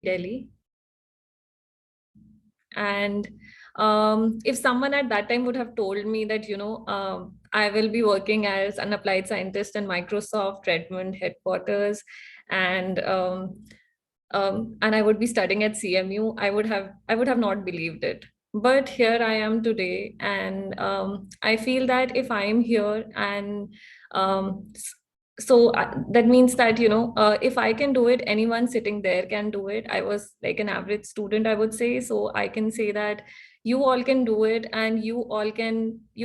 Delhi. And if someone at that time would have told me that, I will be working as an applied scientist in Microsoft Redmond headquarters, and and I would be studying at CMU, I would have not believed it. But here I am today, and I feel that if I am here, and um, that means that, if I can do it, anyone sitting there can do it. I was like an average student, I would say, so I can say that you all can do it, and you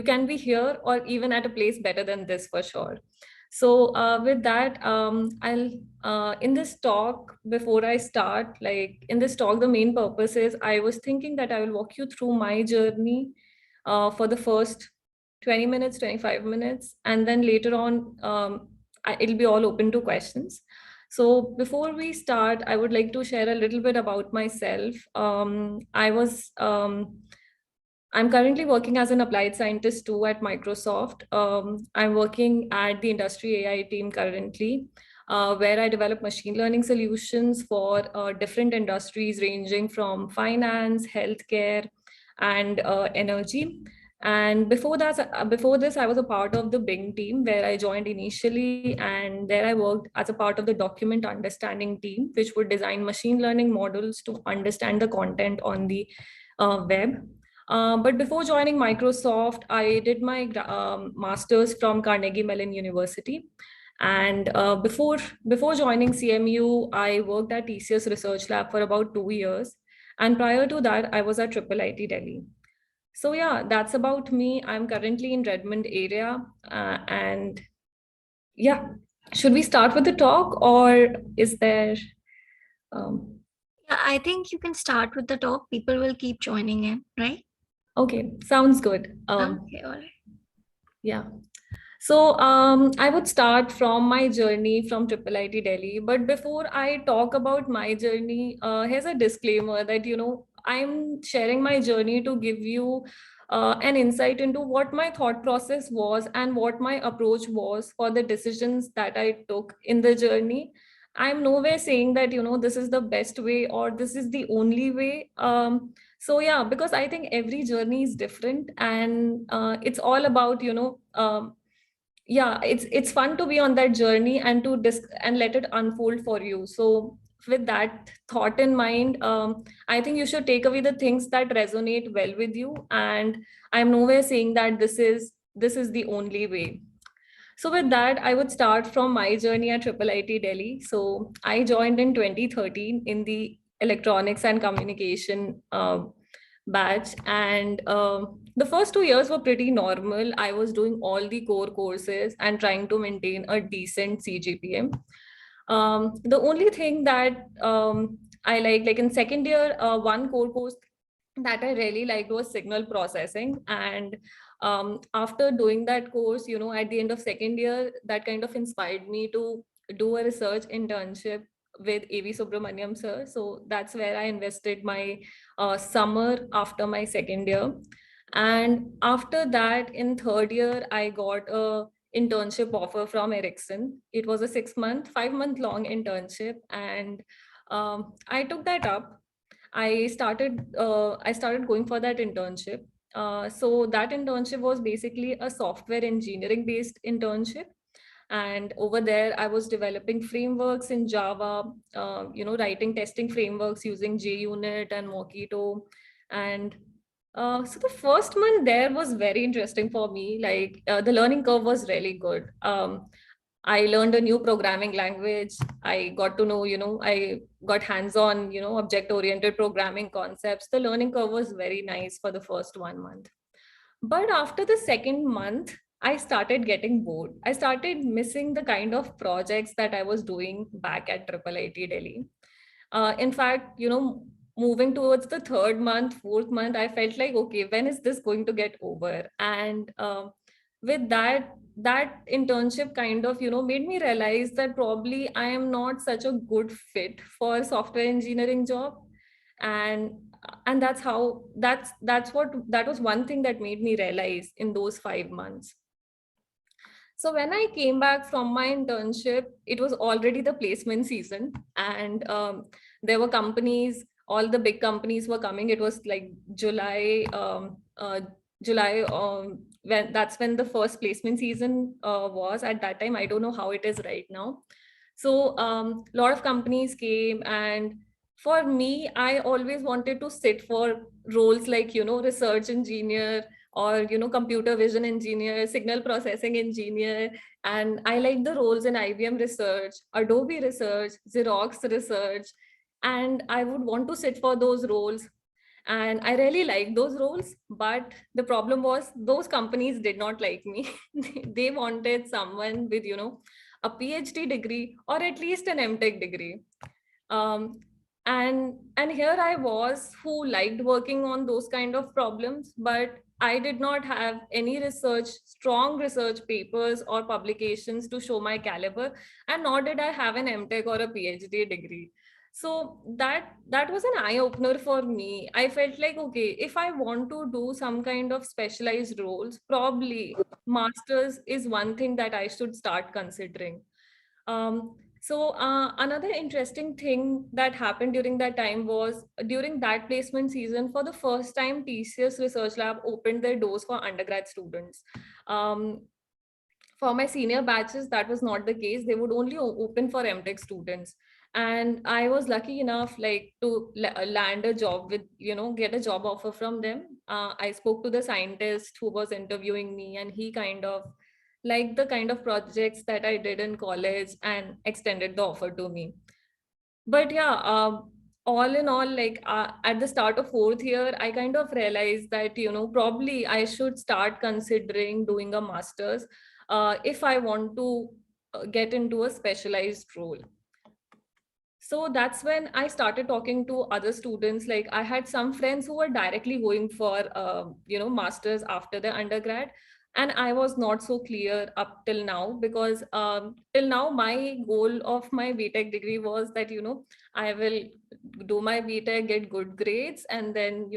can be here or even at a place better than this for sure. So with that, I'll in this talk, before I start, like in this talk, the main purpose is I was thinking that I will walk you through my journey for the first 20 minutes, 25 minutes, and then later on, it'll be all open to questions. So before we start, I would like to share a little bit about myself. I'm currently working as an applied scientist too at Microsoft. I'm working at the industry AI team currently, where I develop machine learning solutions for different industries ranging from finance, healthcare, and energy. And before this, I was a part of the Bing team where I joined initially, and there I worked as a part of the document understanding team, which would design machine learning models to understand the content on the web. But before joining Microsoft, I did my master's from Carnegie Mellon University. And before joining CMU, I worked at TCS Research Lab for about 2 years. And prior to that, I was at IIIT Delhi. So yeah, that's about me. I'm currently in Redmond area. And yeah, should we start with the talk, or is there... Um, Yeah, I think you can start with the talk. People will keep joining in, right? okay, sounds good. Okay, all right. Yeah. So I would start from my journey from IIIT Delhi. But before I talk about my journey, here's a disclaimer that, I'm sharing my journey to give you an insight into what my thought process was and what my approach was for the decisions that I took in the journey. I'm nowhere saying that, this is the best way or this is the only way. So yeah, because I think every journey is different, and it's all about, yeah, it's fun to be on that journey and to and let it unfold for you. So with that thought in mind, I think you should take away the things that resonate well with you, and I'm nowhere saying that this is the only way. So with that, I would start from my journey at IIIT Delhi. So I joined in 2013 in the electronics and communication batch, and the first 2 years were pretty normal. I was doing all the core courses and trying to maintain a decent CGPA. The only thing that I like in second year, one core course that I really liked was signal processing. And after doing that course, at the end of second year, that kind of inspired me to do a research internship with A.V. Subramaniam sir. So that's where I invested my summer after my second year. And after that, in third year, I got a internship offer from Ericsson. It was a 6-month, 5-month long internship, and I took that up. I started going for that internship. So that internship was basically a software engineering based internship. And over there, I was developing frameworks in Java, writing testing frameworks using JUnit and Mockito. And so the first month there was very interesting for me. Like the learning curve was really good. I learned a new programming language. I got to know, I got hands-on, object-oriented programming concepts. The learning curve was very nice for the first 1 month. But after the second month, I started getting bored. I started missing the kind of projects that I was doing back at IIIT Delhi. In fact, moving towards the third month, fourth month, I felt like, okay, when is this going to get over? And with that internship kind of, made me realize that probably I am not such a good fit for a software engineering job. And that was one thing that made me realize in those 5 months. So when I came back from my internship, it was already the placement season. And There were companies, all the big companies were coming. It was like July, July, when that's when the first placement season was at that time. I don't know how it is right now. So a lot of companies came, and for me, I always wanted to sit for roles like, research engineer, or, computer vision engineer, signal processing engineer. And I like the roles in IBM research, Adobe research, Xerox research. And I would want to sit for those roles. And I really like those roles. But the problem was those companies did not like me. They wanted someone with, a PhD degree or at least an MTech degree. um, and here I was, who liked working on those kind of problems, but I did not have any strong research papers or publications to show my caliber, and nor did I have an MTech or a PhD degree. So that was an eye opener for me. I felt like, okay, if I want to do some kind of specialized roles, probably masters is one thing that I should start considering. Another interesting thing that happened during that time was, during that placement season, for the first time, TCS Research Lab opened their doors for undergrad students. Um, for my senior batches, that was not the case. They would only open for MTech students. And I was lucky enough, like, to land a job with, get a job offer from them. I spoke to the scientist who was interviewing me, and he kind of liked the kind of projects that I did in college and extended the offer to me. But yeah, all in all, like, at the start of fourth year, I kind of realized that, probably I should start considering doing a master's if I want to get into a specialized role. So that's when I started talking to other students. Like, I had some friends who were directly going for masters after the undergrad, and I was not so clear up till now, because till now my goal of my BTech degree was that, I will do my BTech, get good grades, and then,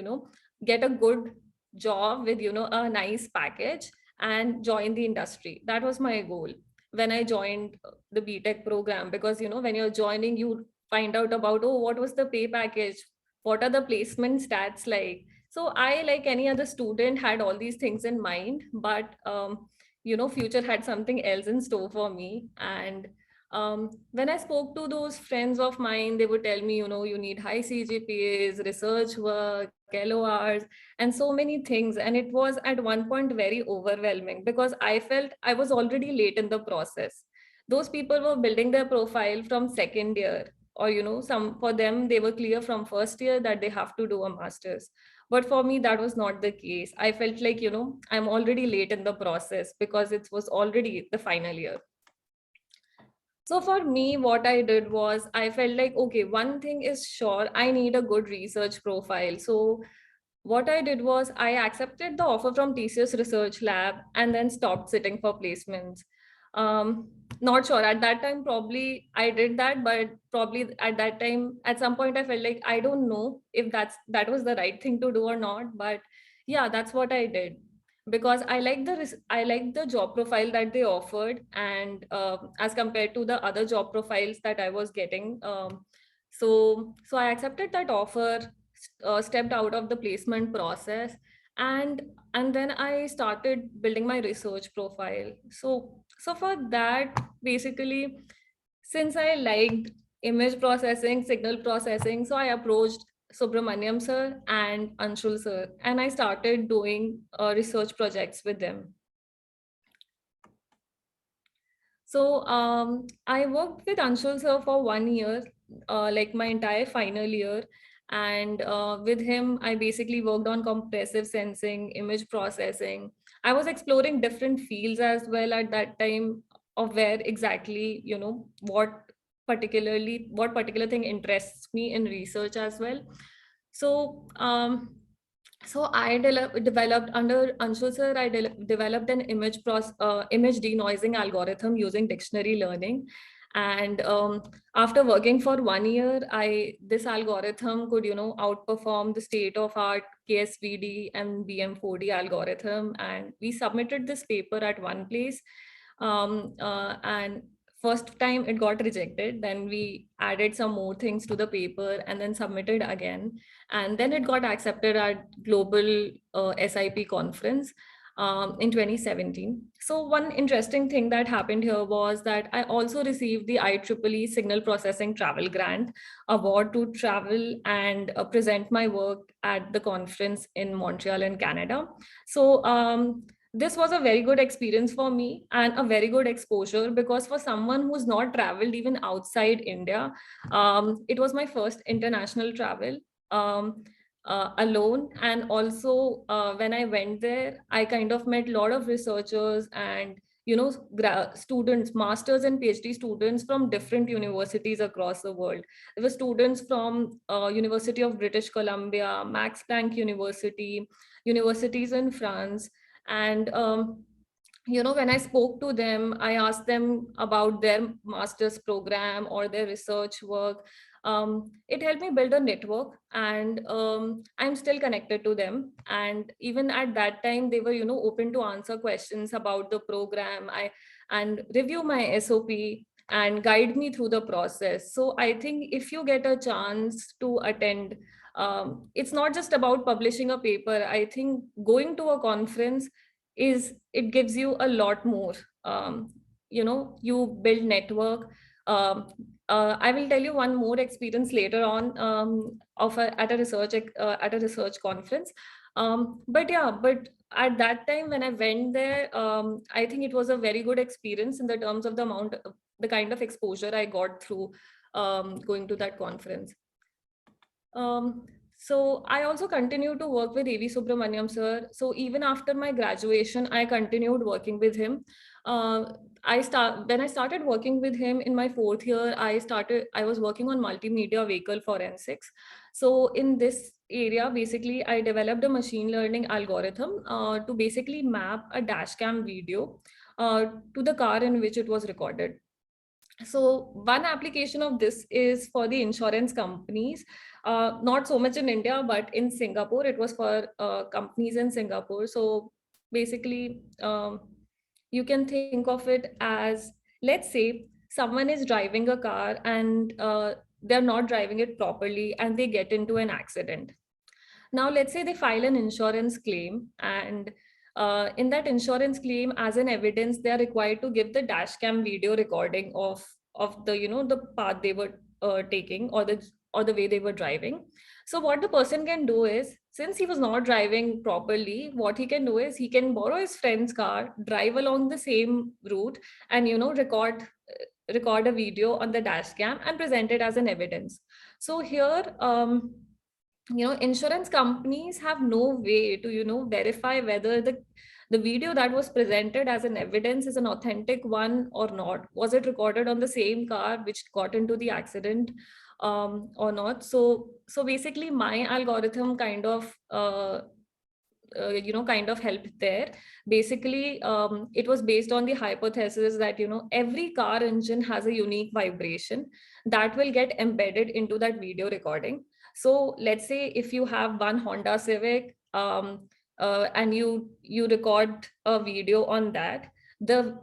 get a good job with, a nice package, and join the industry. That was my goal when I joined the BTech program. Because, when you're joining, you find out about, oh, what was the pay package, what are the placement stats like. So I, like any other student, had all these things in mind. But future had something else in store for me. And when I spoke to those friends of mine, they would tell me, you need high CGPAs, research work, LORs, and so many things. And it was at one point very overwhelming, because I felt I was already late in the process. Those people were building their profile from second year, or, some, for them, they were clear from first year that they have to do a master's. But for me, that was not the case. I felt like, I'm already late in the process, because it was already the final year. So for me, what I did was, I felt like, okay, one thing is sure, I need a good research profile. So what I did was, I accepted the offer from TCS Research Lab, and then stopped sitting for placements. Um, Not sure at that time, probably I did that, but probably at that time, at some point, I felt like, I don't know if that was the right thing to do or not. But yeah, that's what I did, because I like the job profile that they offered, and as compared to the other job profiles that I was getting. So I accepted that offer, stepped out of the placement process, and then I started building my research profile. So for that, basically, since I liked image processing, signal processing, so I approached Subramaniam sir and Anshul sir, and I started doing research projects with them. So I worked with Anshul sir for 1 year, like my entire final year. And with him, I basically worked on compressive sensing, image processing. I was exploring different fields as well at that time, of where exactly, what particular thing interests me in research as well. So developed under Anshul sir. I developed an image denoising algorithm using dictionary learning. And after working for 1 year, this algorithm could, outperform the state of art KSVD and BM4D algorithm. And we submitted this paper at one place. And first time it got rejected, then we added some more things to the paper and then submitted again, and then it got accepted at global SIP conference in 2017. So one interesting thing that happened here was that I also received the IEEE Signal Processing Travel Grant award to travel and present my work at the conference in Montreal in Canada. So this was a very good experience for me and a very good exposure, because for someone who's not traveled even outside India, it was my first international travel. Alone, and also when I went there, I kind of met a lot of researchers and students, masters and PhD students from different universities across the world. There were students from University of British Columbia, Max Planck University, universities in France. And when I spoke to them, I asked them about their master's program or their research work. It helped me build a network, and I'm still connected to them. And even at that time, they were, open to answer questions about the program, and review my SOP and guide me through the process. So I think if you get a chance to attend, it's not just about publishing a paper. I think going to a conference it gives you a lot more. You build network. I will tell you one more experience later on, at a research conference. But at that time when I went there, I think it was a very good experience in the terms of the kind of exposure I got through going to that conference. So I also continue to work with A.V. Subramaniam sir. So even after my graduation, I continued working with him. When I started working with him in my fourth year, I was working on multimedia vehicle forensics. So in this area, basically, I developed a machine learning algorithm to basically map a dash cam video to the car in which it was recorded. So one application of this is for the insurance companies, not so much in India, but in Singapore. It was for companies in Singapore. So basically, you can think of it as, let's say someone is driving a car and they're not driving it properly and they get into an accident. Now, let's say they file an insurance claim, and in that insurance claim, as an evidence, they are required to give the dash cam video recording of the the path they were taking, or the way they were driving. So what the person can do is, since he was not driving properly, what he can do is he can borrow his friend's car, drive along the same route, and record a video on the dash cam and present it as an evidence. So here, insurance companies have no way to verify whether the video that was presented as an evidence is an authentic one or not. Was it recorded on the same car which got into the accident, or not? So basically my algorithm kind of helped there. Basically, it was based on the hypothesis that every car engine has a unique vibration that will get embedded into that video recording. So let's say if you have one Honda Civic, and you record a video on that, the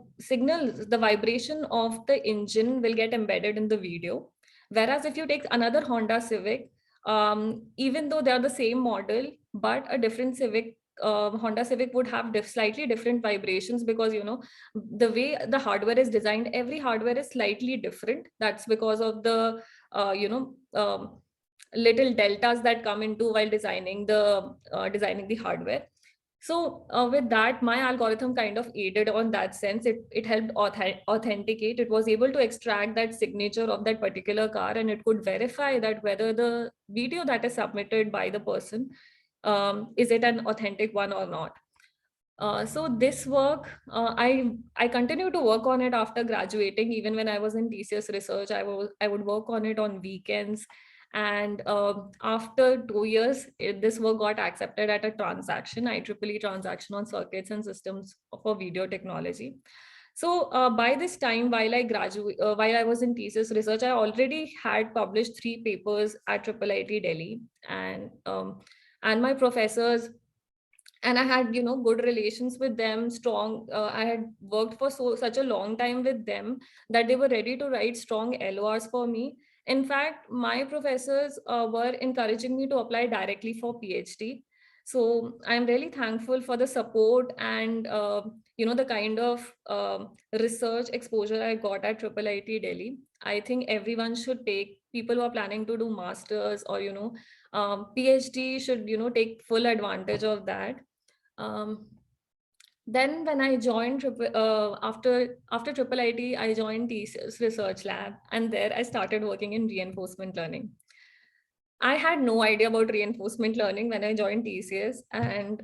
vibration of the engine will get embedded in the video. Whereas if you take another Honda Civic, even though they are the same model, but a different Honda Civic would have slightly different vibrations, because the way the hardware is designed, every hardware is slightly different. That's because of the little deltas that come into while designing the hardware. So with that, my algorithm kind of aided on that sense. It helped authenticate. It was able to extract that signature of that particular car, and it could verify that whether the video that is submitted by the person, is it an authentic one or not. So this work, I continue to work on it after graduating. Even when I was in TCS research, I would work on it on weekends. And after 2 years, this work got accepted at a transaction, IEEE transaction on circuits and systems for video technology. So by this time, while I was in thesis research, I already had published 3 papers at IIIT Delhi, and my professors and I had, good relations with them, strong. I had worked for such a long time with them that they were ready to write strong LORs for me. In fact, my professors were encouraging me to apply directly for PhD. So I'm really thankful for the support and the kind of research exposure I got at IIIT Delhi. I think everyone should take, people who are planning to do masters or PhD should take full advantage of that. um, then when I joined after Triple IT, I joined TCS Research Lab, and there I started working in reinforcement learning. I had no idea about reinforcement learning when I joined TCS. And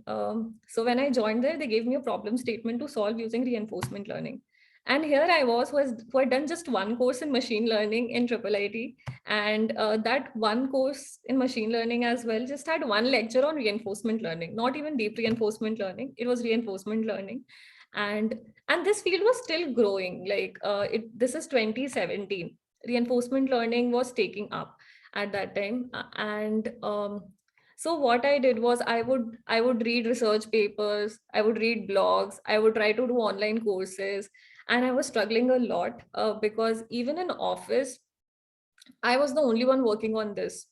so when I joined there, they gave me a problem statement to solve using reinforcement learning. And here I was, who had done just one course in machine learning in Triple IT. And that one course in machine learning as well just had one lecture on reinforcement learning, not even deep reinforcement learning. It was reinforcement learning. And this field was still growing. Like this is 2017. Reinforcement learning was taking up at that time. And so what I did was I would read research papers, I would read blogs, I would try to do online courses. And I was struggling a lot because even in office I was the only one working on this.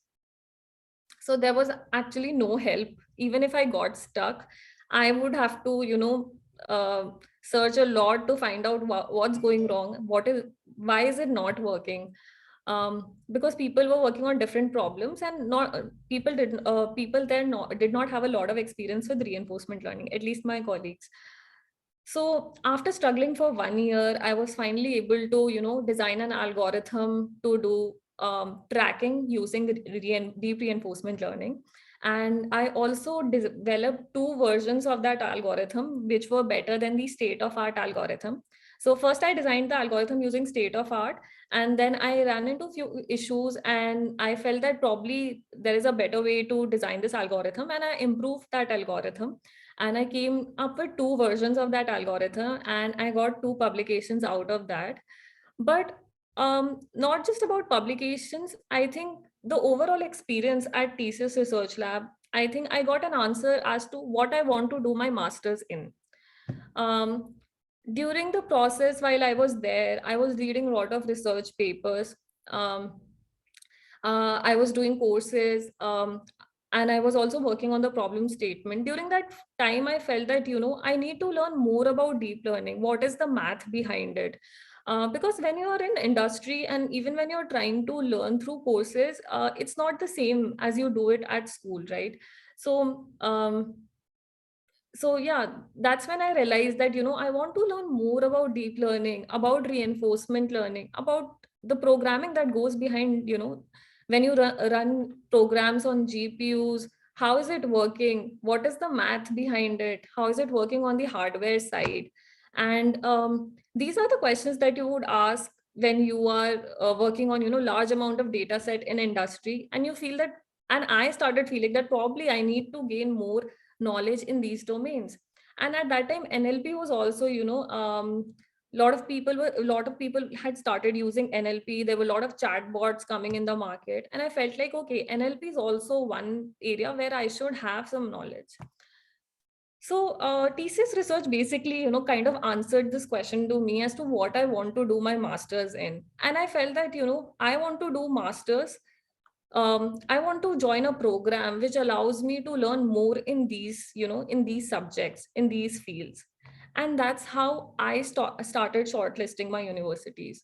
So there was actually no help. Even if I got stuck, I would have to uh, search a lot to find out what's going wrong, why is it not working. Because people were working on different problems, and not people there did not have a lot of experience with reinforcement learning, at least my colleagues. So after struggling for 1 year, I was finally able to design an algorithm to do tracking using deep reinforcement learning. And I also developed two versions of that algorithm which were better than the state of art algorithm. So first I designed the algorithm using state of art, and then I ran into few issues, and I felt that probably there is a better way to design this algorithm, and I improved that algorithm. And I came up with two versions of that algorithm, and I got two publications out of that. But not just about publications, I think the overall experience at TCS Research Lab, I think I got an answer as to what I want to do my master's in. um, During the process while I was there, I was reading a lot of research papers. um, I was doing courses, and I was also working on the problem statement. During that time, I felt that, I need to learn more about deep learning. What is the math behind it? Because when you're in industry, and even when you're trying to learn through courses, it's not the same as you do it at school, right? So, yeah, that's when I realized that I want to learn more about deep learning, about reinforcement learning, about the programming that goes behind, when you run programs on GPUs. How is it working? What is the math behind it? How is it working on the hardware side? And these are the questions that you would ask when you are working on large amount of data set in industry, and you feel that, and I started feeling that probably I need to gain more knowledge in these domains. And at that time, NLP was also, a lot of people had started using NLP. There were a lot of chatbots coming in the market, and I felt like, okay, NLP is also one area where I should have some knowledge. So TCS research basically, kind of answered this question to me as to what I want to do my master's in. And I felt that, I want to do master's. I want to join a program which allows me to learn more in these, in these subjects, in these fields. And that's how I started shortlisting my universities.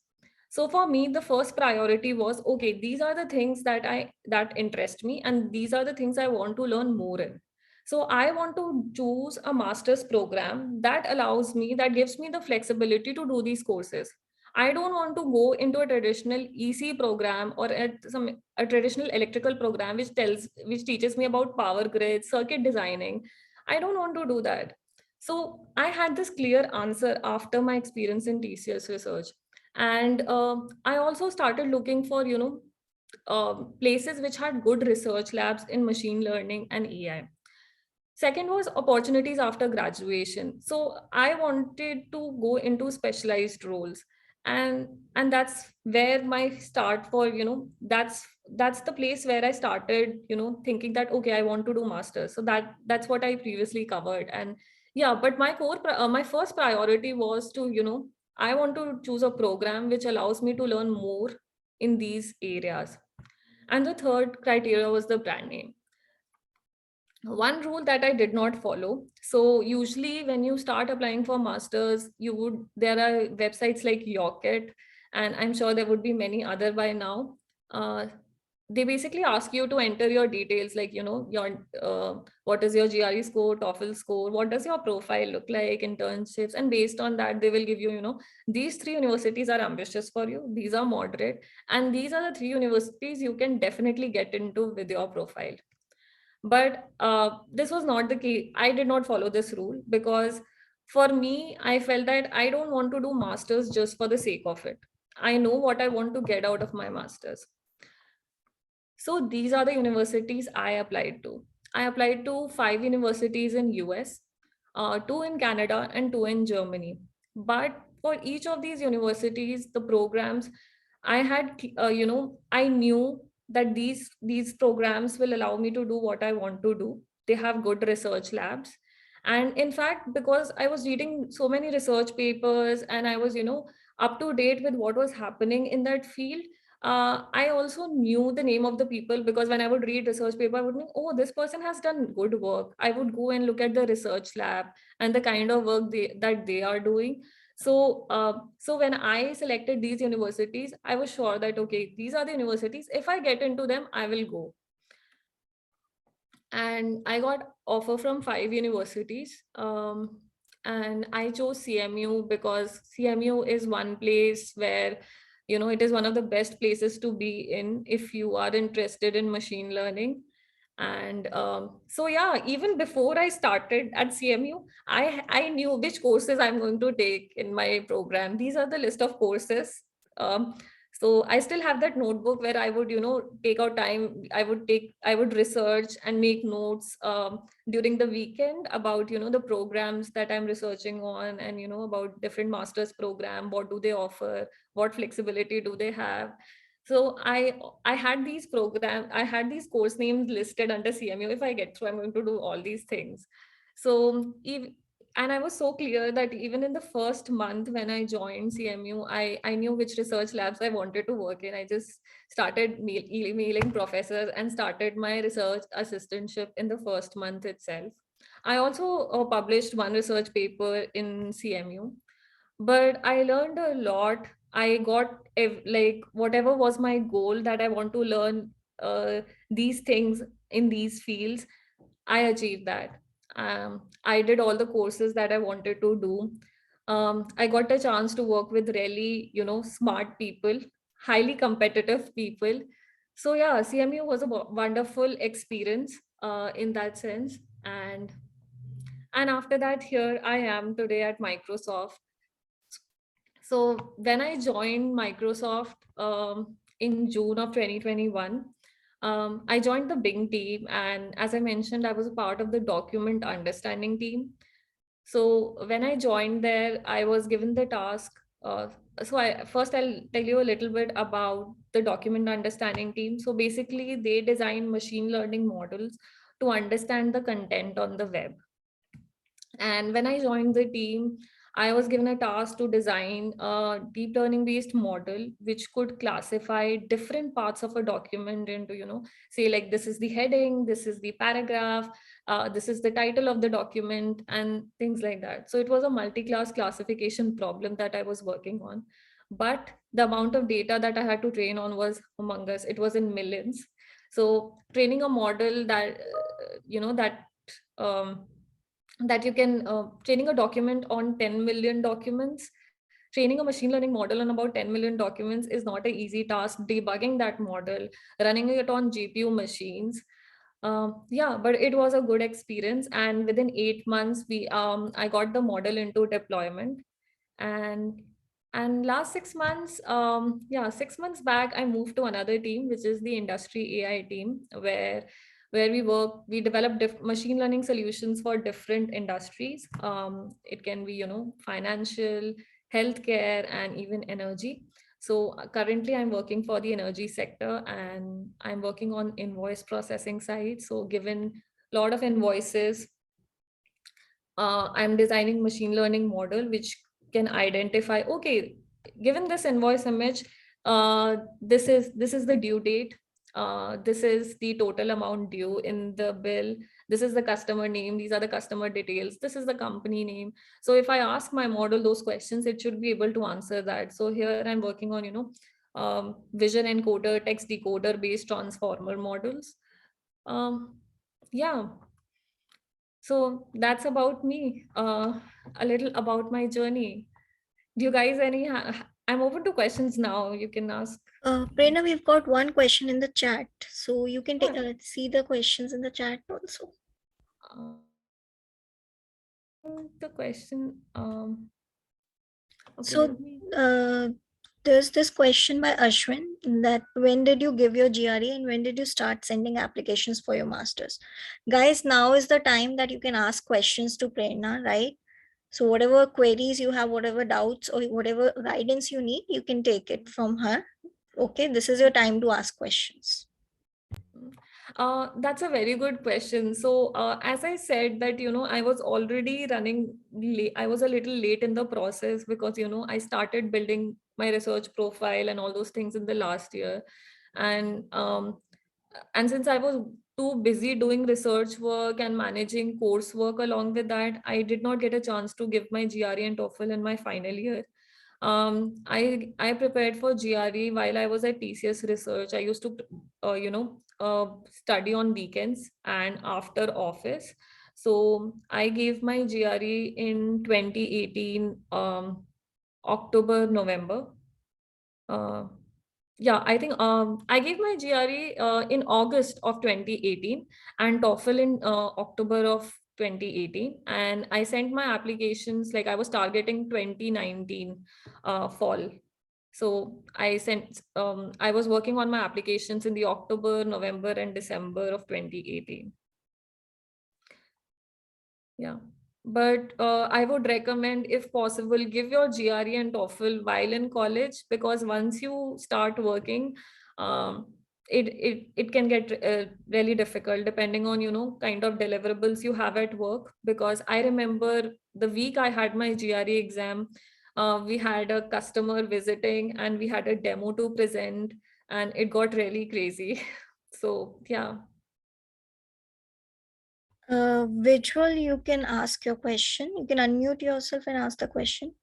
So for me, the first priority was, okay, these are the things that interest me, and these are the things I want to learn more in. So I want to choose a master's program that allows me, that gives me the flexibility to do these courses. I don't want to go into a traditional EC program or a traditional electrical program which teaches me about power grids, circuit designing. I don't want to do that. So I had this clear answer after my experience in TCS research. And I also started looking for places which had good research labs in machine learning and AI. Second was opportunities after graduation. So I wanted to go into specialized roles. And that's where my start for, that's that's the place where I started, thinking that, okay, I want to do masters. So that's what I previously covered. And yeah, but my first priority was to, I want to choose a program which allows me to learn more in these areas. And the third criteria was the brand name. One rule that I did not follow. So usually when you start applying for masters, there are websites like Yorkit, and I'm sure there would be many other by now. Uh, they basically ask you to enter your details, like, your what is your GRE score, TOEFL score, what does your profile look like, internships, and based on that, they will give you, these three universities are ambitious for you, these are moderate, and these are the three universities you can definitely get into with your profile. But this was not the case. I did not follow this rule because for me, I felt that I don't want to do masters just for the sake of it. I know what I want to get out of my masters. So these are the universities I applied to. I applied to 5 universities in US, two in Canada, and two in Germany. But for each of these universities, the programs I had, I knew that these programs will allow me to do what I want to do. They have good research labs. And in fact, because I was reading so many research papers and I was, up to date with what was happening in that field, I also knew the name of the people, because when I would read research paper, I would think, oh, this person has done good work. I would go and look at the research lab and the kind of work that they are doing. So when I selected these universities, I was sure that, okay, these are the universities. If I get into them, I will go. And I got offer from 5 universities. And I chose CMU because CMU is one place where, it is one of the best places to be in if you are interested in machine learning. And so yeah, even before I started at CMU, I knew which courses I'm going to take in my program. These are the list of courses. Um, so I still have that notebook where I would, take out time. I would research and make notes during the weekend about, the programs that I'm researching on, and, about different master's program. What do they offer? What flexibility do they have? So I had I had these course names listed under CMU. If I get through, I'm going to do all these things. So and I was so clear that even in the first month when I joined CMU, I knew which research labs I wanted to work in. I just started emailing professors and started my research assistantship in the first month itself. I also published one research paper in CMU, but I learned a lot. I got like whatever was my goal, that I want to learn these things in these fields, I achieved that. I did all the courses that I wanted to do. I got a chance to work with really, smart people, highly competitive people. So yeah, CMU was a wonderful experience in that sense. And after that, here I am today at Microsoft. So when I joined Microsoft in June of 2021, I joined the Bing team. And as I mentioned, I was a part of the document understanding team. So when I joined there, I was given the task. I'll tell you a little bit about the document understanding team. So basically, they design machine learning models to understand the content on the web. And when I joined the team, I was given a task to design a deep learning based model which could classify different parts of a document into, say like this is the heading, this is the paragraph, this is the title of the document, and things like that. So it was a multi-class classification problem that I was working on. But the amount of data that I had to train on was humongous. It was in millions. So training a model that, um, that you can training a document on 10 million documents, training a machine learning model on about 10 million documents is not an easy task. Debugging that model, running it on GPU machines, yeah, but it was a good experience. And within 8 months, I got the model into deployment. And and last 6 months, 6 months back, I moved to another team, which is the industry AI team, where we develop machine learning solutions for different industries. It can be, financial, healthcare, and even energy. So currently I'm working for the energy sector and I'm working on invoice processing side. So given a lot of invoices, I'm designing machine learning model which can identify, okay, given this invoice image, this is the due date, this is the total amount due in the bill, this is the customer name, these are the customer details, this is the company name. So if I ask my model those questions, it should be able to answer that. So here I'm working on, vision encoder, text decoder based transformer models. Yeah, so that's about me, a little about my journey. Do you guys I'm open to questions now. You can ask. Prerna, we've got one question in the chat, so you can Sure. see the questions in the chat also. The question. Okay, So let me. there's this question by Ashwin that when did you give your GRE and when did you start sending applications for your masters? Guys, now is the time that you can ask questions to Prerna, right? So whatever queries you have, whatever doubts or whatever guidance you need, you can take it from her. Okay, this is your time to ask questions. That's a very good question. So, as I said that, I was already running late. I was a little late in the process because, I started building my research profile and all those things in the last year. And since I was too busy doing research work and managing coursework along with that, I did not get a chance to give my GRE and TOEFL in my final year. I prepared for GRE while I was at TCS Research. I used to, study on weekends and after office. So I gave my GRE in 2018, October, November. Uh, yeah, I think I gave my GRE in August of 2018 and TOEFL in October of 2018. And I sent my applications, like I was targeting 2019 fall. So I was working on my applications in the October, November, and December of 2018. Yeah. But I would recommend, if possible, give your GRE and TOEFL while in college, because once you start working, um, it can get really difficult depending on, kind of deliverables you have at work. Because I remember the week I had my GRE exam, we had a customer visiting and we had a demo to present, and it got really crazy. So, yeah. Visual, you can ask your question. You can unmute yourself and ask the question.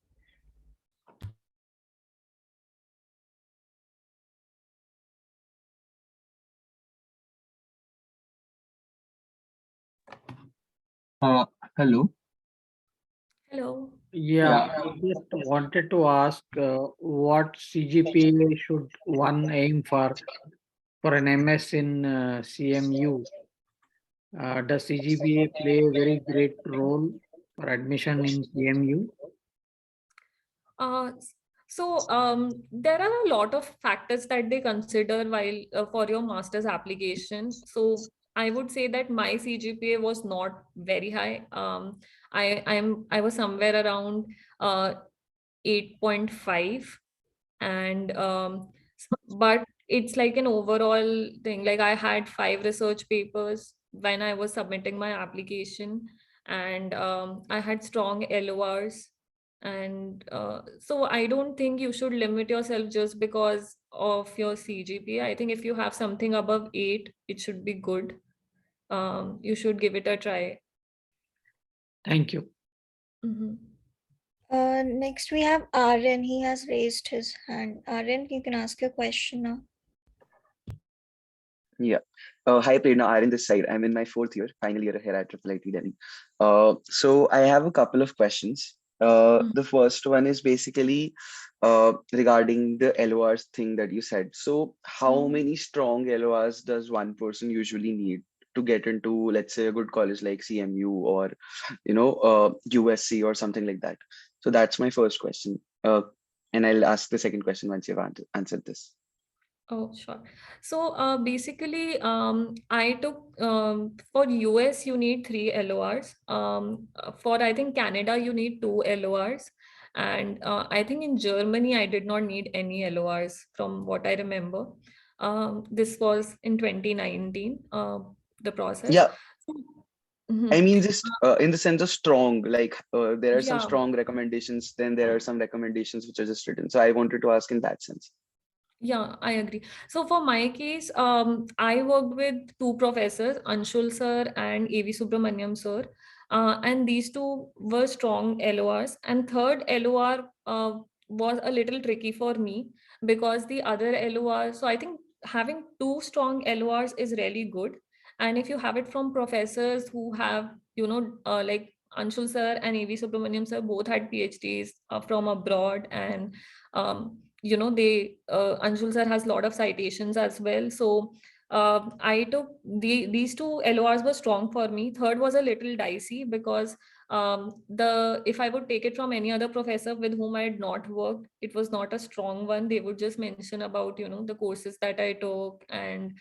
Uh, Hello. Hello. Yeah, I just wanted to ask what CGPA should one aim for an MS in CMU? Does CGPA play a very great role for admission in CMU? Uh, there are a lot of factors that they consider while for your master's application. So I would say that my CGPA was not very high. I was somewhere around 8.5, and but it's like an overall thing. Like I had 5 research papers when I was submitting my application, and I had strong LORs. And so I don't think you should limit yourself just because of your CGPA. I think if you have something above 8, it should be good. You should give it a try. Thank you. Mhm. Next we have Aryan. He has raised his hand. Aryan, you can ask your question now. Yeah. Hi, Prerna. Aryan this side. I'm in my fourth year, final year here at IIIT-Delhi. So I have a couple of questions. The first one is basically regarding the LORs thing that you said. So how many strong LORs does one person usually need to get into, let's say, a good college like CMU or, USC or something like that? So that's my first question. And I'll ask the second question once you've answered this. Oh, sure. So basically, I took for US, you need 3 LORs. For I think Canada, you need 2 LORs. And I think in Germany, I did not need any LORs from what I remember. This was in 2019, the process. Yeah, I Mhm. mean, just in the sense of strong, like there are some Yeah. strong recommendations, then there are some recommendations which are just written. So I wanted to ask in that sense. Yeah, I agree. So for my case, I worked with two professors, Anshul sir and A.V. Subramaniam sir. And these two were strong LORs. And third LOR was a little tricky for me because the other LOR, so I think having two strong LORs is really good. And if you have it from professors who have, like Anshul sir and A.V. Subramaniam sir both had PhDs from abroad, and they Anshul sir has a lot of citations as well. So I took these two LORs were strong for me. Third was a little dicey because the if I would take it from any other professor with whom I had not worked, it was not a strong one. They would just mention about the courses that I took and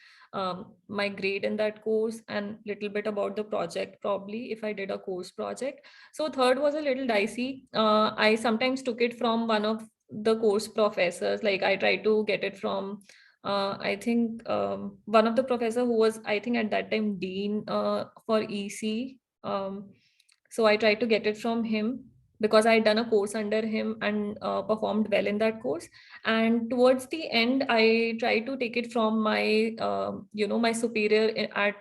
my grade in that course and little bit about the project, probably if I did a course project. So third was a little dicey. I sometimes took it from one of the course professors. Like I tried to get it from I think one of the professor who was, I think at that time, dean for EC. So I tried to get it from him because I had done a course under him and performed well in that course. And towards the end, I tried to take it from my my superior at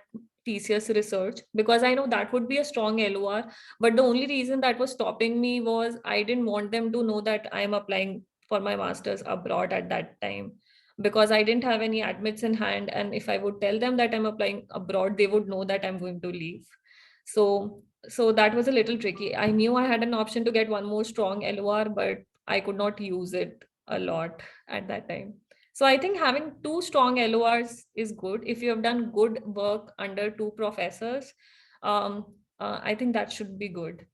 TCS research, because I know that would be a strong LOR. But the only reason that was stopping me was I didn't want them to know that I'm applying for my master's abroad at that time, because I didn't have any admits in hand. And if I would tell them that I'm applying abroad, they would know that I'm going to leave. So that was a little tricky. I knew I had an option to get one more strong LOR, but I could not use it a lot at that time. So I think having two strong LORs is good. If you have done good work under two professors, I think that should be good.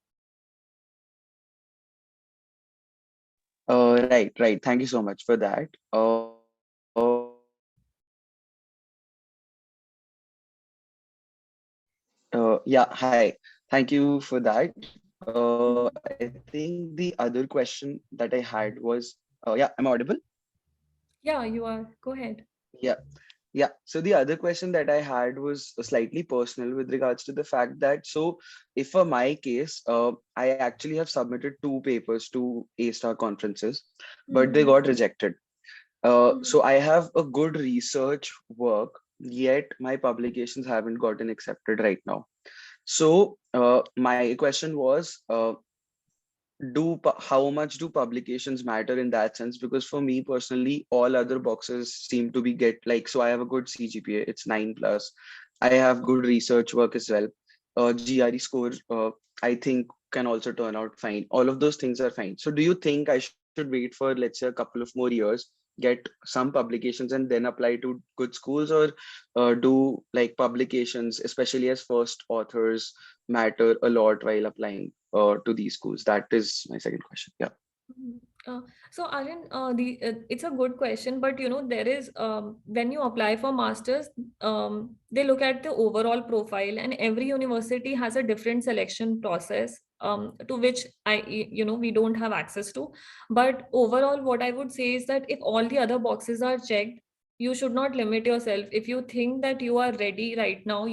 Right, right. Thank you so much for that. Yeah, hi. Thank you for that. I think the other question that I had was, yeah, am I audible? Yeah, you are. Go ahead. Yeah, yeah. So the other question that I had was slightly personal with regards to the fact that, so if for my case, I actually have submitted two papers to A-star conferences, but they Mhm. got rejected. Mhm. So I have a good research work, yet my publications haven't gotten accepted right now. So my question was, how much do publications matter in that sense? Because for me personally, all other boxes seem to be get like, so I have a good CGPA, it's 9 plus. I have good research work as well. GRE score, I think can also turn out fine. All of those things are fine. So do you think I should wait for, let's say, a couple of more years, get some publications and then apply to good schools, or do like publications, especially as first authors, matter a lot while applying to these schools? That is my second question. Yeah. Mhm. So Aryan, it's a good question, but there is when you apply for masters, they look at the overall profile, and every university has a different selection process, to which we don't have access to. But overall, what I would say is that if all the other boxes are checked, you should not limit yourself. If you think that you are ready right now,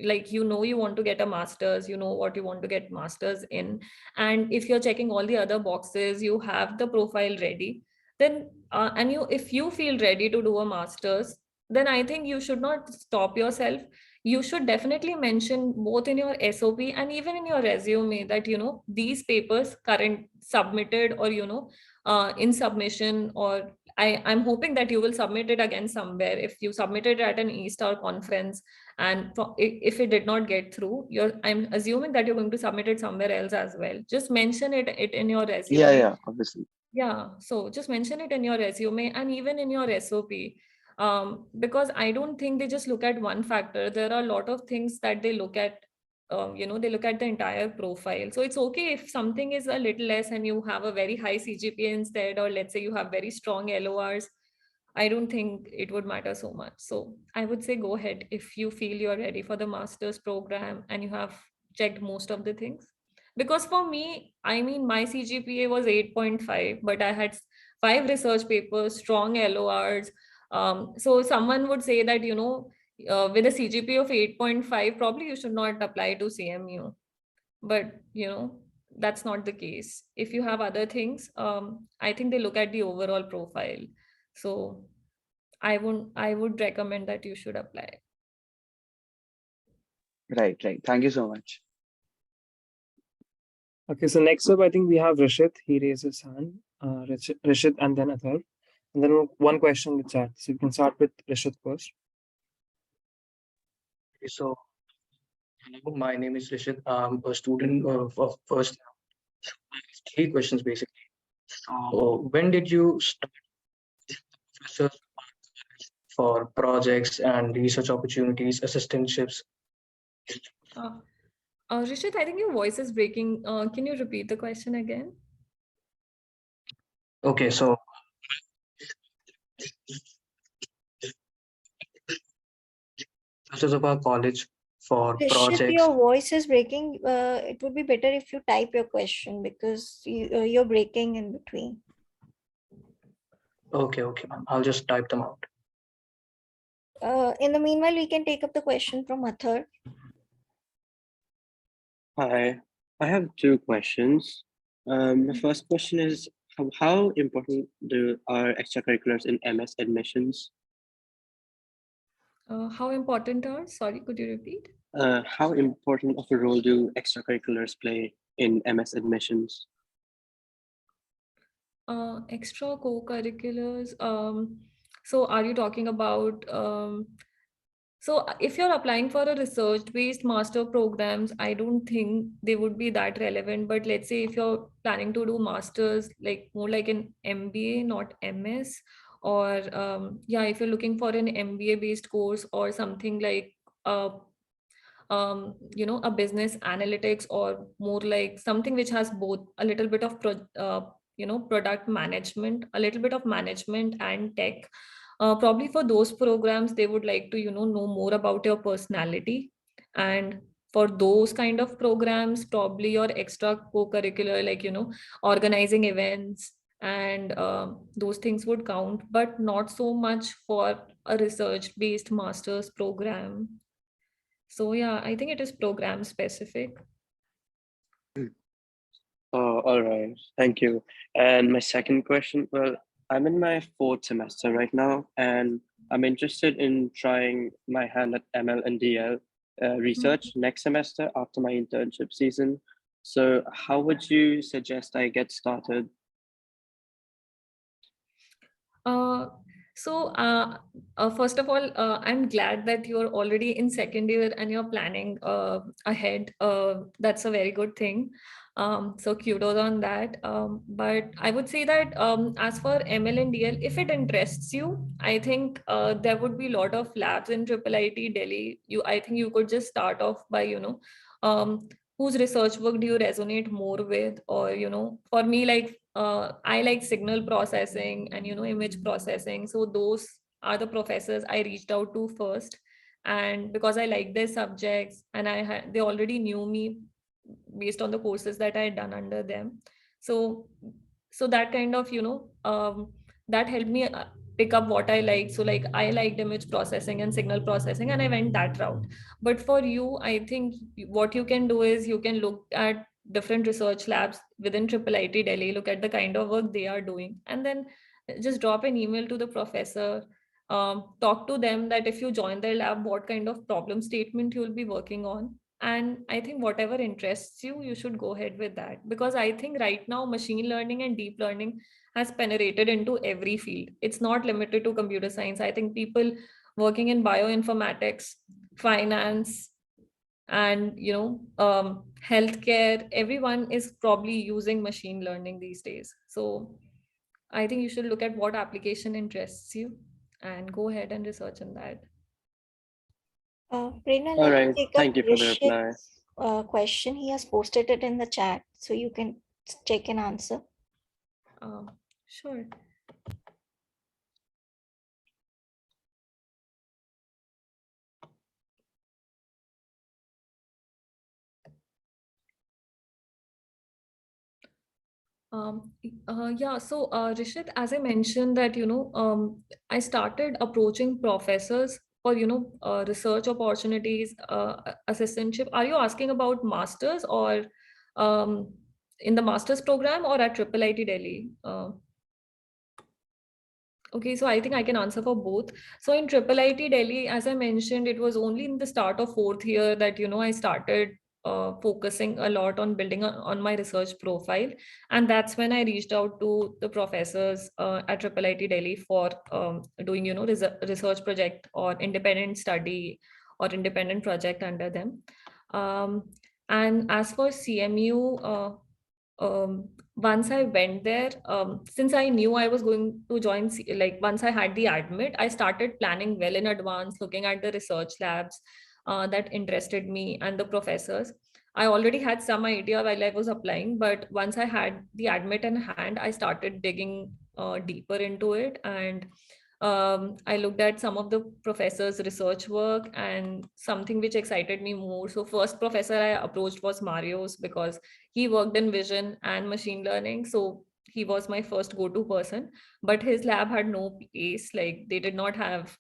like you want to get a master's, you know what you want to get masters in, and if you're checking all the other boxes, you have the profile ready, then and if you feel ready to do a master's, then I think you should not stop yourself. You should definitely mention both in your SOP and even in your resume that these papers current submitted, or in submission, or I'm hoping that you will submit it again somewhere. If you submitted at an E-Star conference and if it did not get through, I'm assuming that you're going to submit it somewhere else as well. Just mention it in your Yeah, resume. yeah, obviously. Yeah, so just mention it in your resume and even in your SOP. Because I don't think they just look at one factor. There are a lot of things that they look at. They look at the entire profile. So it's okay if something is a little less and you have a very high CGPA instead, or let's say you have very strong LORs. I don't think it would matter so much. So I would say go ahead if you feel you're ready for the master's program and you have checked most of the things. Because for me, I mean, my CGPA was 8.5, but I had 5 research papers, strong LORs. So someone would say that, with a CGPA of 8.5, probably you should not apply to CMU. But, that's not the case. If you have other things, I think they look at the overall profile. So I would recommend that you should apply. Right, right. Thank you so much. Okay, so next up, I think we have Rishit. He raised his hand. Rishit and then Athar. And then one question in the chat. So you can start with Rishit first. Okay, so hello, my name is Rishit. I'm a student of first. I have 3 questions basically. So when did you start research for projects and research opportunities, assistantships? Uh, Rishit, I think your voice is breaking. Can you repeat the question again? Okay, so of our college for Rishit, projects. your voice is breaking. It would be better if you type your question because you're breaking in between. Okay, I'll just type them out. In the meanwhile, we can take up the question from Athar. Hi, I have 2 questions. The first question is how important are extracurriculars in MS admissions? How important are? Sorry, could you repeat? How important of a role do extracurriculars play in MS admissions? Extra co-curriculars. So are you talking about so if you're applying for a research-based master programs, I don't think they would be that relevant. But let's say if you're planning to do masters, like more like an MBA, not MS, or yeah, if you're looking for an MBA-based course or something like a business analytics, or more like something which has both a little bit of product management, a little bit of management and tech. Probably for those programs, they would like to, know more about your personality. And for those kind of programs, probably your extra co-curricular, like, organizing events and those things would count, but not so much for a research-based master's program. So yeah, I think it is program specific. Oh, all right. Thank you. And my second question, well, I'm in my 4th semester right now, and I'm interested in trying my hand at ML and DL research next semester after my internship season. So how would you suggest I get started? First of all, I'm glad that you're already in second year and you're planning ahead. That's a very good thing. So kudos on that. But I would say that as for ML and DL, if it interests you, I think there would be a lot of labs in IIIT Delhi. I think you could just start off by, whose research work do you resonate more with? Or, for me, like I like signal processing and, image processing. So those are the professors I reached out to first. And because I like their subjects and they already knew me based on the courses that I had done under them. So that kind of, that helped me pick up what I like. So like I liked image processing and signal processing, and I went that route. But for you, I think what you can do is you can look at different research labs within IIIT Delhi, look at the kind of work they are doing, and then just drop an email to the professor. Talk to them that if you join their lab, what kind of problem statement you'll be working on. And I think whatever interests you, you should go ahead with that. Because I think right now, machine learning and deep learning has penetrated into every field. It's not limited to computer science. I think people working in bioinformatics, finance, and healthcare, everyone is probably using machine learning these days. So I think you should look at what application interests you and go ahead and research on that. Prerna, All let me right. take up Thank you for the reply. Rishit's question. He has posted it in the chat, so you can check and answer. Sure. Yeah, so Rishit, as I mentioned that, I started approaching professors for, research opportunities, assistantship. Are you asking about masters or um, in the master's program or at IIIT Delhi? Okay, so I think I can answer for both. So in IIIT Delhi, as I mentioned, it was only in the start of fourth year that, I started focusing a lot on building on my research profile. And that's when I reached out to the professors at IIIT Delhi for doing, research project or independent study or independent project under them. Um, and as for CMU, once I went there, since I knew I was going to join, like once I had the admit, I started planning well in advance, looking at the research labs that interested me and the professors. I already had some idea while I was applying, but once I had the admit in hand, I started digging deeper into it. And I looked at some of the professors' research work and something which excited me more. So first professor I approached was Marius because he worked in vision and machine learning. So he was my first go-to person, but his lab had no place. Like they did not have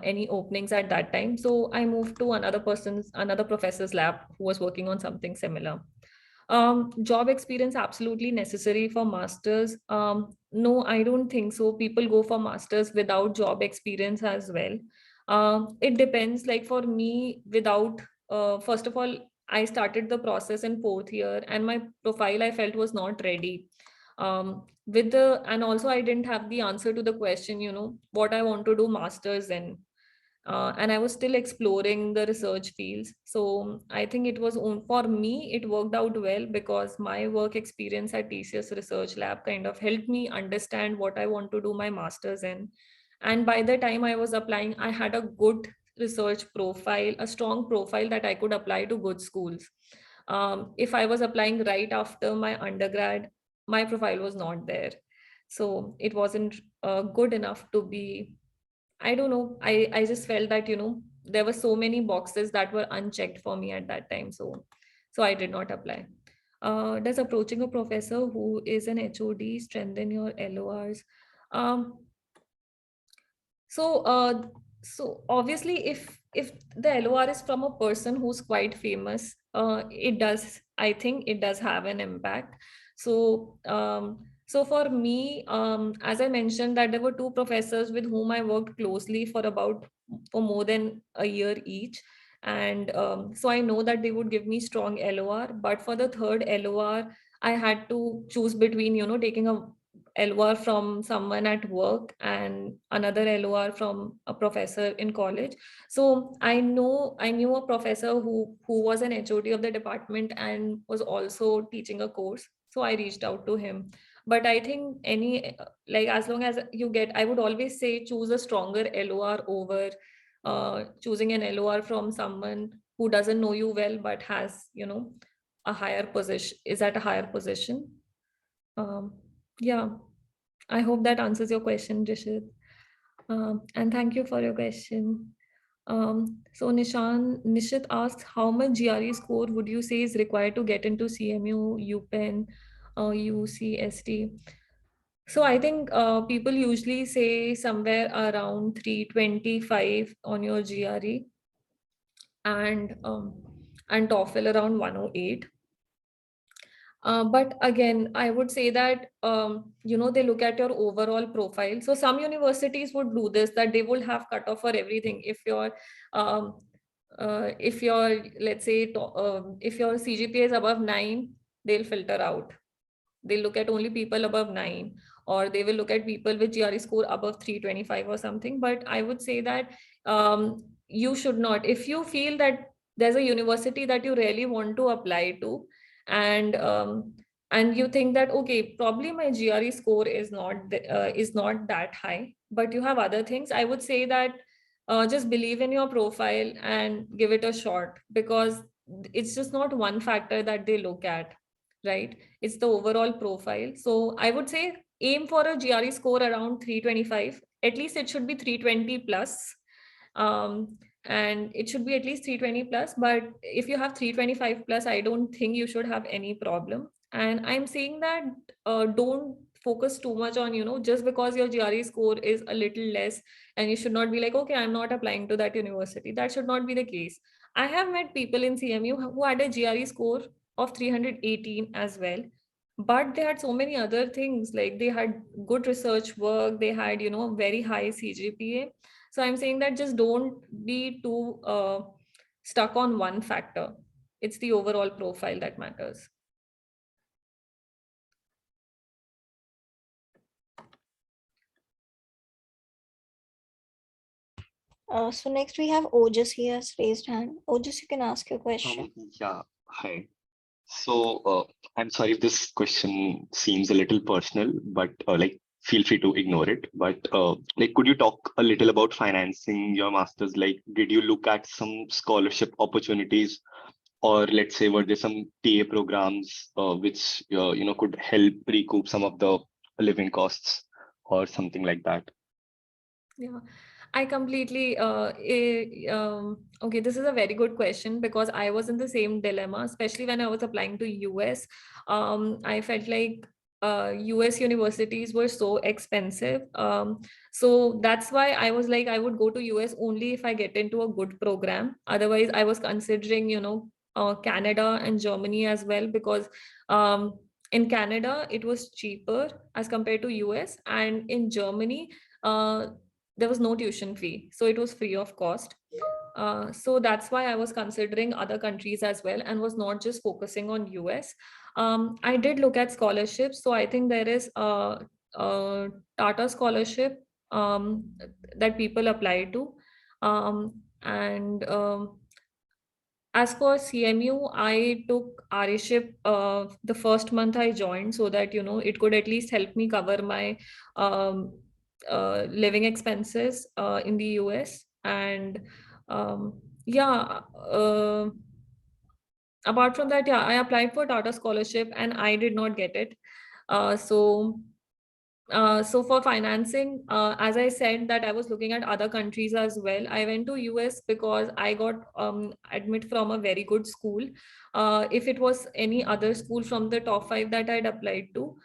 any openings at that time. So I moved to another professor's lab who was working on something similar. Job experience absolutely necessary for masters. No, I don't think so. People go for masters without job experience as well. It depends. Like for me, without first of all, I started the process in fourth year, and my profile I felt was not ready. And also I didn't have the answer to the question, what I want to do masters in. And I was still exploring the research fields. So I think for me, it worked out well because my work experience at TCS Research Lab kind of helped me understand what I want to do my master's in. And by the time I was applying, I had a good research profile, a strong profile that I could apply to good schools. If I was applying right after my undergrad, my profile was not there. So it wasn't good enough to be, I don't know. I just felt that, there were so many boxes that were unchecked for me at that time. So I did not apply. Does approaching a professor who is an HOD strengthen your LORs? Um, so, so obviously, if the LOR is from a person who's quite famous, it does. I think it does have an impact. So for me, as I mentioned, that there were two professors with whom I worked closely for more than a year each, and so I know that they would give me strong LOR. But for the third LOR, I had to choose between taking a LOR from someone at work and another LOR from a professor in college. So I knew a professor who was an HOD of the department and was also teaching a course. So I reached out to him. But I think as long as I would always say choose a stronger LOR over choosing an LOR from someone who doesn't know you well but has, a higher position, is at a higher position. Yeah, I hope that answers your question, Rishit. And thank you for your question. So Nishit asked, how much GRE score would you say is required to get into CMU, UPenn, UCST? So I think people usually say somewhere around 325 on your GRE and TOEFL around 108. But again, I would say that, they look at your overall profile. So some universities would do this, that they will have cutoff for everything. If your, let's say, if your CGPA is above 9, they'll filter out. They'll look at only people above 9, or they will look at people with GRE score above 325 or something. But I would say that you should not, if you feel that there's a university that you really want to apply to, and you think that, okay, probably my GRE score is not that high, but you have other things, I would say that just believe in your profile and give it a shot, because it's just not one factor that they look at, right? It's the overall profile. So I would say aim for a GRE score around 325. At least it should be 320 plus. And it should be at least 320 plus. But if you have 325 plus, I don't think you should have any problem. And I'm saying that don't focus too much on, just because your GRE score is a little less, and you should not be like, okay, I'm not applying to that university. That should not be the case. I have met people in CMU who had a GRE score of 318 as well, but they had so many other things, like they had good research work, they had, very high CGPA. So I'm saying that just don't be too stuck on one factor. It's the overall profile that matters. So next we have Ojas. He has raised hand. Ojas, you can ask your question. Yeah, hi. So I'm sorry if this question seems a little personal, but feel free to ignore it. But could you talk a little about financing your master's? Like, did you look at some scholarship opportunities, or let's say, were there some TA programs which could help recoup some of the living costs or something like that? Yeah, I completely, okay, this is a very good question, because I was in the same dilemma, especially when I was applying to US. I felt like US universities were so expensive. So that's why I was like, I would go to US only if I get into a good program. Otherwise, I was considering, Canada and Germany as well, because in Canada, it was cheaper as compared to US, and in Germany, there was no tuition fee, so it was free of cost. So that's why I was considering other countries as well, and was not just focusing on US. I did look at scholarships, so I think there is a Tata scholarship that people apply to, and as for CMU, I took RAship the first month I joined, so that it could at least help me cover my um, living expenses in the US. And yeah, apart from that, yeah, I applied for Tata scholarship and I did not get it. So for financing, as I said that I was looking at other countries as well. I went to US because I got admit from a very good school. If it was any other school from the top 5 that I'd applied to,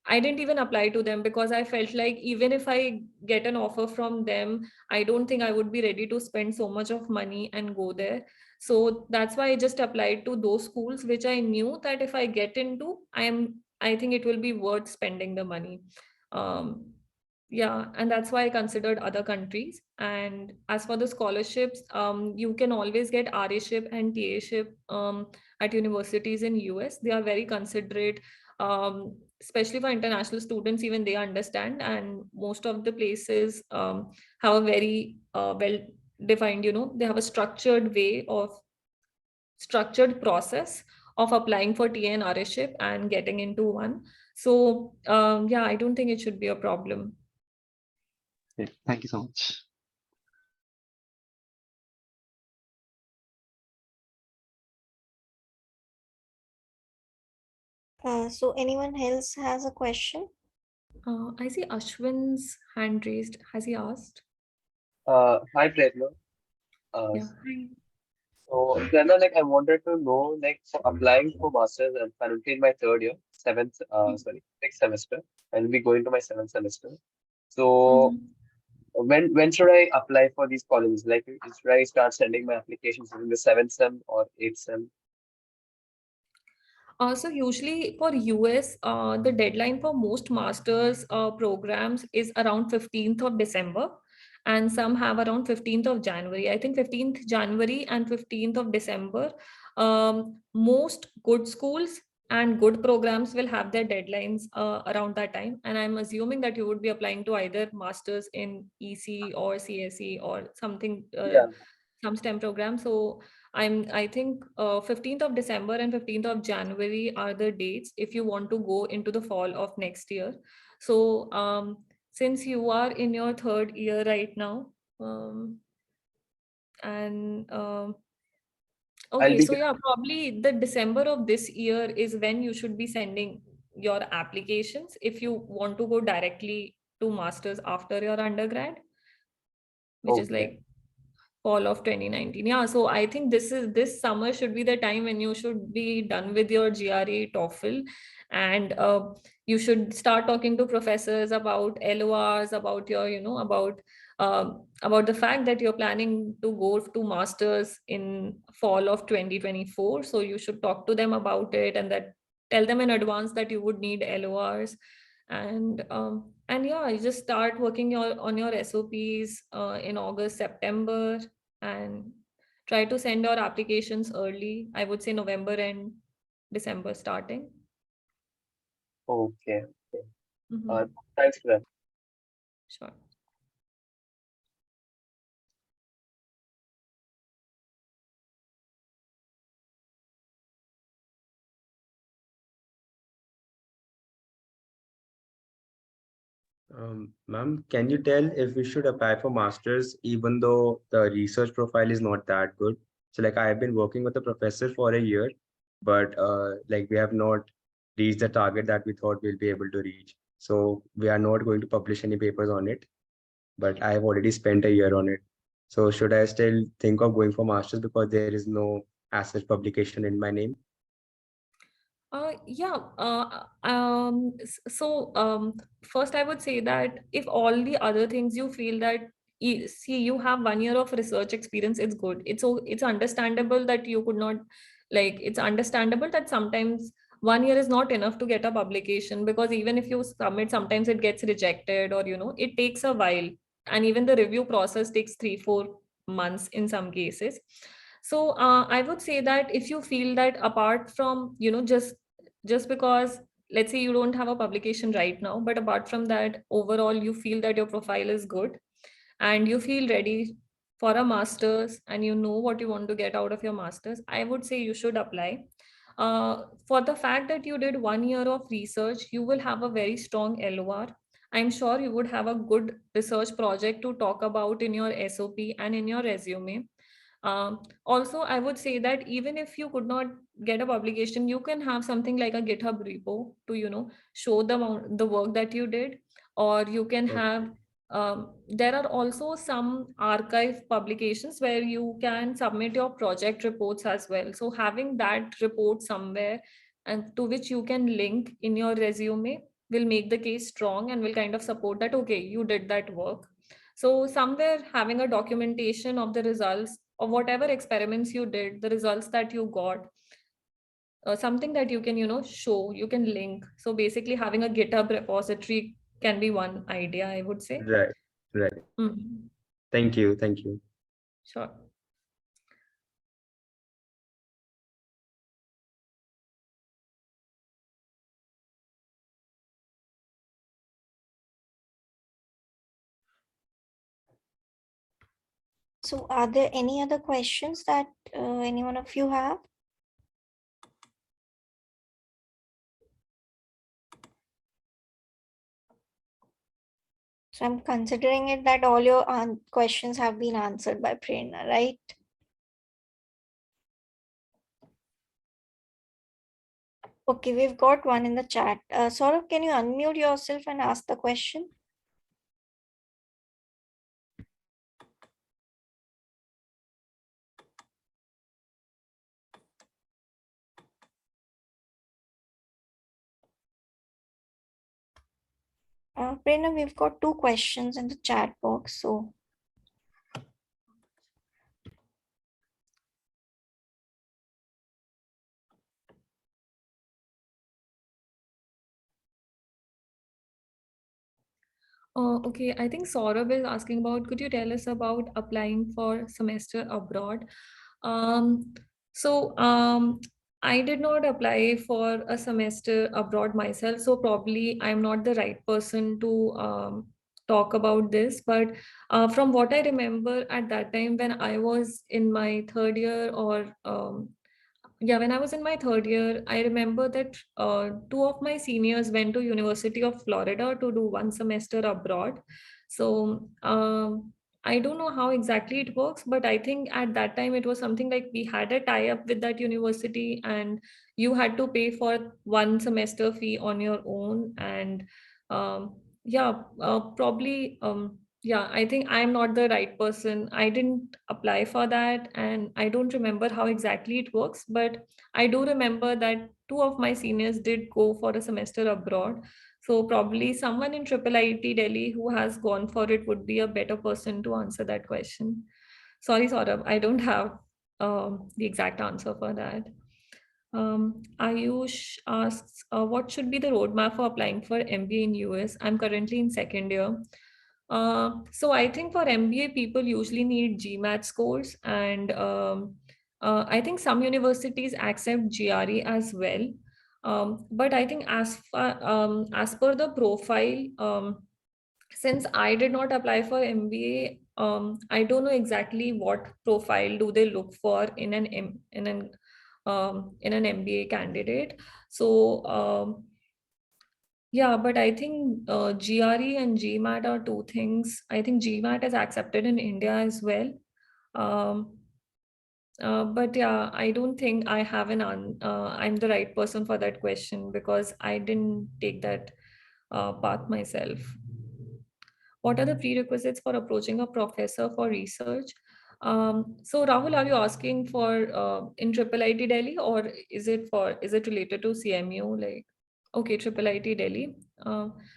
I didn't even apply to them, because I felt like even if I get an offer from them, I don't think I would be ready to spend so much of money and go there. So that's why I just applied to those schools which I knew that if I get into, I think it will be worth spending the money. Um, yeah, and that's why I considered other countries. And as for the scholarships, you can always get RAship and TAship at universities in US. They are very considerate, especially for international students. Even they understand, and most of the places have a very well defined. They have a structured process of applying for TA and RAship and getting into one. So yeah, I don't think it should be a problem. Okay, thank you so much. So anyone else has a question? I see Ashwin's hand raised. Has he asked? Hi, Prerna. Yeah. Hi. So, Prerna, I wanted to know, for applying for masters, I'm currently in my third year, sixth semester, and we going to my seventh semester. So, when should I apply for these colleges? Should I start sending my applications in the seventh sem or eighth sem? So usually for US, the deadline for most masters programs is around 15th of December, and some have around 15th of January. I think 15th January and 15th of December. Most good schools and good programs will have their deadlines around that time. And I'm assuming that you would be applying to either masters in EC or CSE or something, Yeah. some STEM program. So I think 15th of December and 15th of January are the dates if you want to go into the fall of next year. So since you are in your third year right now, and okay, so yeah, probably the December of this year is when you should be sending your applications if you want to go directly to masters after your undergrad, which is Okay. like fall of 2019. Yeah, so I think this summer should be the time when you should be done with your GRE TOEFL, and you should start talking to professors about LORs, about your, about the fact that you're planning to go to masters in fall of 2024. So you should talk to them about it, and that tell them in advance that you would need LORs. And yeah, you just start working on your SOPs in August, September, and try to send your applications early. I would say November and December starting. Okay. Mhm. Thanks for that. Sure. Ma'am, can you tell if we should apply for masters even though the research profile is not that good? So like I have been working with a professor for a year, but like we have not reached the target that we thought we'll be able to reach. So we are not going to publish any papers on it, but I have already spent a year on it. So should I still think of going for masters because there is no as such publication in my name? Yeah. First, I would say that if all the other things you feel that see, you have 1 year of research experience, it's good. It's understandable that you could not, like, it's understandable that sometimes 1 year is not enough to get a publication, because even if you submit, sometimes it gets rejected, or it takes a while, and even the review process takes 3-4 months in some cases. So I would say that if you feel that apart from, just because, let's say, you don't have a publication right now, but apart from that, overall you feel that your profile is good and you feel ready for a master's, and you know what you want to get out of your master's, I would say you should apply. For the fact that you did 1 year of research, you will have a very strong LOR. I'm sure you would have a good research project to talk about in your SOP and in your resume. Also, I would say that even if you could not get a publication, you can have something like a GitHub repo to, show the work that you did, or you can have. There are also some archive publications where you can submit your project reports as well. So having that report somewhere, and to which you can link in your resume, will make the case strong and will kind of support that, okay, you did that work. So somewhere having a documentation of the results of whatever experiments you did, the results that you got, something that you can, show, you can link. So basically having a GitHub repository can be one idea, I would say. Right. Mhm. Thank you. Thank you. Sure. So are there any other questions that any one of you have? So I'm considering it that all your questions have been answered by Prerna, right? Okay, we've got one in the chat. Saurabh, can you unmute yourself and ask the question? Prerna, we've got 2 questions in the chat box. So Okay, I think Saurabh is asking about, could you tell us about applying for semester abroad? Um, so I did not apply for a semester abroad myself, so probably I'm not the right person to talk about this. But from what I remember at that time, when I was in my third year, or yeah, when I was in my third year, I remember that two of my seniors went to University of Florida to do 1 semester abroad. So I don't know how exactly it works, but I think at that time it was something like we had a tie-up with that university, and you had to pay for 1 semester fee on your own. And yeah, probably yeah, I think I'm not the right person. I didn't apply for that, and I don't remember how exactly it works, but I do remember that two of my seniors did go for a semester abroad. So probably someone in IIIT Delhi who has gone for it would be a better person to answer that question. Sorry, Saurabh, I don't have the exact answer for that. Ayush asks, what should be the roadmap for applying for MBA in US? I'm currently in second year. So I think for MBA, people usually need GMAT scores, and I think some universities accept GRE as well. But I think as per the profile, since I did not apply for MBA, I don't know exactly what profile do they look for in an MBA candidate. So yeah, but I think GRE and GMAT are two things. I think GMAT is accepted in India as well. Um, but yeah, I don't think I have I'm the right person for that question because I didn't take that path myself. What are the prerequisites for approaching a professor for research? So Rahul, are you asking for in IIIT Delhi, or is it related to CMU? Like, okay, IIIT Delhi.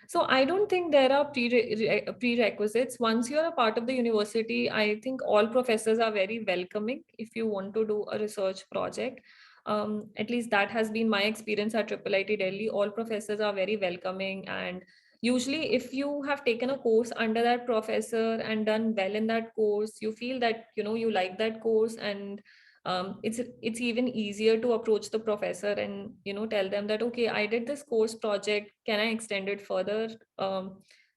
So I don't think there are prerequisites. Once you're a part of the university, I think all professors are very welcoming if you want to do a research project. At least that has been my experience at IIIT Delhi. All professors are very welcoming, and usually if you have taken a course under that professor and done well in that course, you feel that you like that course, and it's even easier to approach the professor and tell them that, okay, I did this course project, can I extend it further?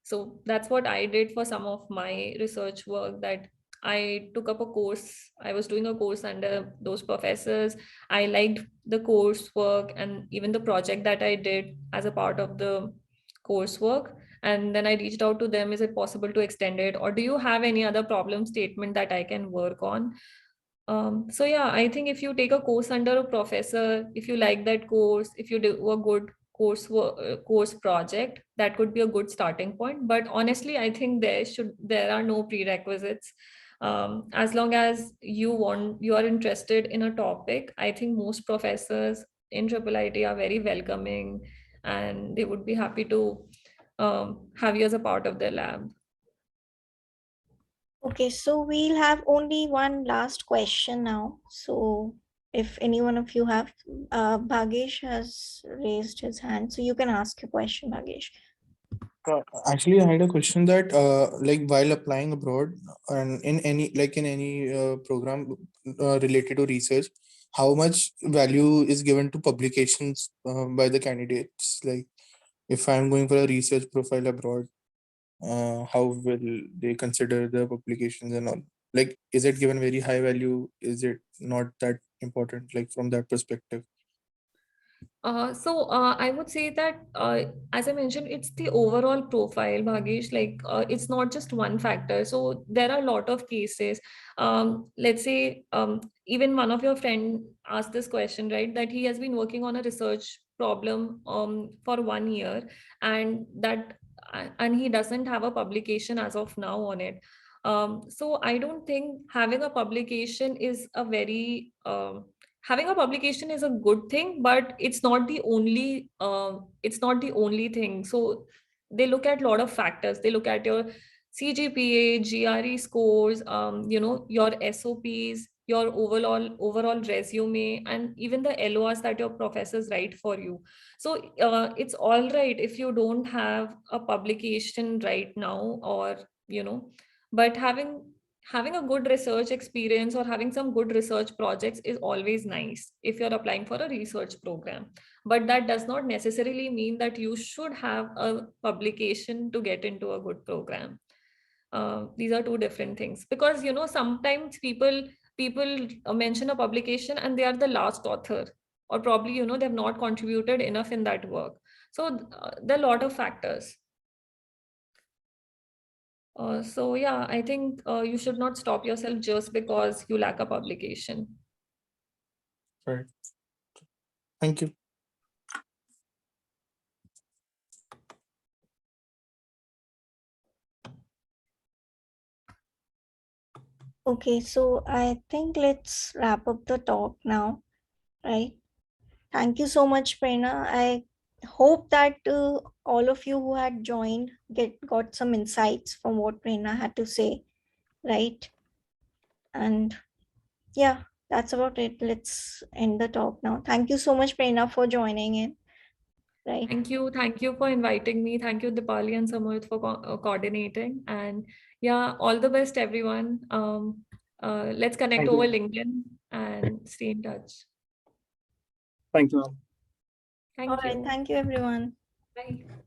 So that's what I did for some of my research work, that I took up a course. I was doing a course under those professors. I liked the coursework and even the project that I did as a part of the coursework, and then I reached out to them, is it possible to extend it, or do you have any other problem statement that I can work on? So yeah, I think if you take a course under a professor, if you like that course, if you do a good course project, that could be a good starting point. But honestly, I think there are no prerequisites. As long as you are interested in a topic, I think most professors in IIIT are very welcoming, and they would be happy to have you as a part of their lab. Okay, so we'll have only one last question now. So if any one of you have, Bhagesh has raised his hand, so you can ask your question, Bhagesh. Actually, I had a question that like while applying abroad and in any program related to research, how much value is given to publications by the candidates? Like if I'm going for a research profile abroad, how will they consider the publications and all? Like, is it given very high value? Is it not that important? Like from that perspective? I would say that, as I mentioned, it's the overall profile, Bhagesh. Like, it's not just one factor. So there are a lot of cases. Let's say, even one of your friend asked this question, right? That he has been working on a research problem for 1 year, and he doesn't have a publication as of now on it. So I don't think having a publication is a very having a publication is a good thing, but it's not the only thing. So they look at a lot of factors. They look at your CGPA, GRE scores, your SOPs, your overall resume, and even the LORs that your professors write for you. So it's all right if you don't have a publication right now, or but having a good research experience or having some good research projects is always nice if you're applying for a research program. But that does not necessarily mean that you should have a publication to get into a good program. These are two different things, because sometimes people mention a publication and they are the last author, or probably they've not contributed enough in that work. So there are a lot of factors. So yeah, I think you should not stop yourself just because you lack a publication. Right. Thank you. Okay, so I think let's wrap up the talk now, right? Thank you so much, Prerna. I hope that all of you who had joined got some insights from what Prerna had to say, right? And yeah, that's about it. Let's end the talk now. Thank you so much, Prerna, for joining in. Right. Thank you for inviting me. Thank you, Dipali and Samarth, for coordinating. And yeah, all the best, everyone. Let's connect Thank over you. LinkedIn and stay in touch. Thank you. All Thank right. you. Thank you, everyone. Bye.